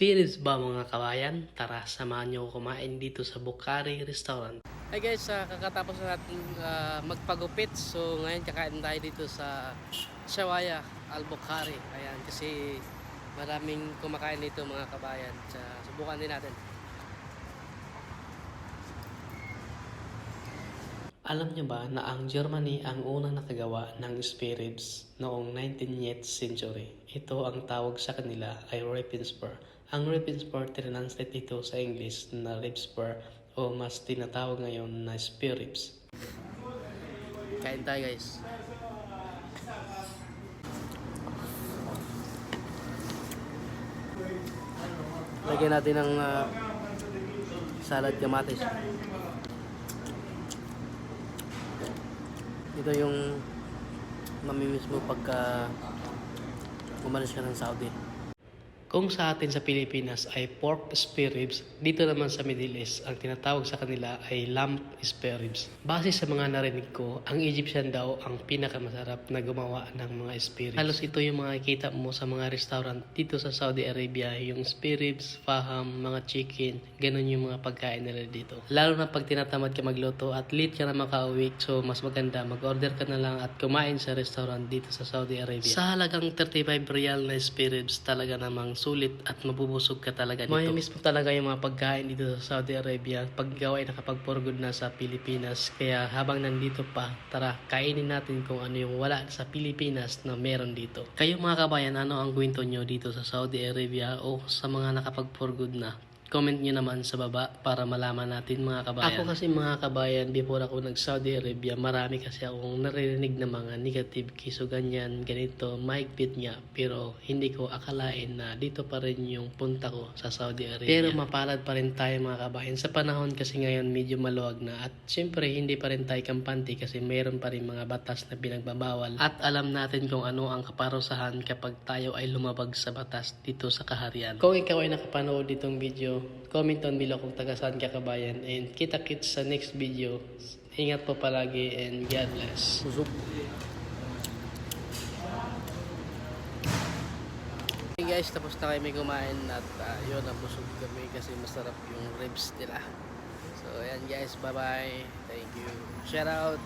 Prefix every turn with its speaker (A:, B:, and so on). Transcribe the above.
A: Experience ba mga kabayan? Tara, samahan nyo kumain dito sa Bukhari Restaurant. Hi guys, kakatapos na natin magpagupit. So ngayon kakain tayo dito sa Shawaya Al Bukhari. Ayan, kasi maraming kumakain dito mga kabayan. Subukan din natin. Alam niyo ba na ang Germany ang unang nakagawa ng spare ribs noong 19th century? Ito ang tawag sa kanila ay Rippensburg. Ang Rippensburg tinranslate ito sa English na ribspur o mas tinatawag ngayon na spare ribs. Kain tayo guys. Lagyan natin ng salad kamatis. Ito yung mamimiss mo pagka umalis ka ng Saudi. Kung sa atin sa Pilipinas ay pork spare ribs, dito naman sa Middle East, ang tinatawag sa kanila ay lamb spare ribs. Base sa mga narinig ko, ang Egyptian daw ang pinakamasarap na gumawa ng mga spare ribs. Halos ito yung makikita mo sa mga restaurant dito sa Saudi Arabia, yung spare ribs, faham, mga chicken, ganun yung mga pagkain nila dito. Lalo na pag tinatamad ka magluto at late ka na makauwi, so mas maganda mag-order ka na lang at kumain sa restaurant dito sa Saudi Arabia. Sa halagang 35 riyal na spare ribs, talaga namang sulit at mabubusog ka talaga dito. May mismo talaga yung mga pagkain dito sa Saudi Arabia pag ikaw ay nakapag-for-good na sa Pilipinas. Kaya habang nandito pa, tara kainin natin kung ano yung wala sa Pilipinas na meron dito. Kayo mga kabayan, ano ang kwento nyo dito sa Saudi Arabia o sa mga nakapag-for-good na? Comment nyo naman sa baba para malaman natin mga kabayan. Ako kasi mga kabayan, before ako nag-Saudi Arabia, marami kasi akong naririnig na mga negative kiso ganyan, ganito, mahigpit nga. Pero hindi ko akalain na dito pa rin yung punta ko sa Saudi Arabia. Pero mapalad pa rin tayo mga kabayan. Sa panahon kasi ngayon medyo maluwag na at syempre hindi pa rin tayo kampante kasi mayroon pa rin mga batas na pinagbabawal. At alam natin kung ano ang kaparusahan kapag tayo ay lumabag sa batas dito sa kaharian. Kung ikaw ay nakapanood ditong video, comment down below kung taga saan ka kabayan, and kita-kits sa next video. Ingat po palagi and God bless. Hey guys, tapos na kami kumain at yun, nabusog kami kasi masarap yung ribs nila. So ayan guys, bye bye, thank you, shout out.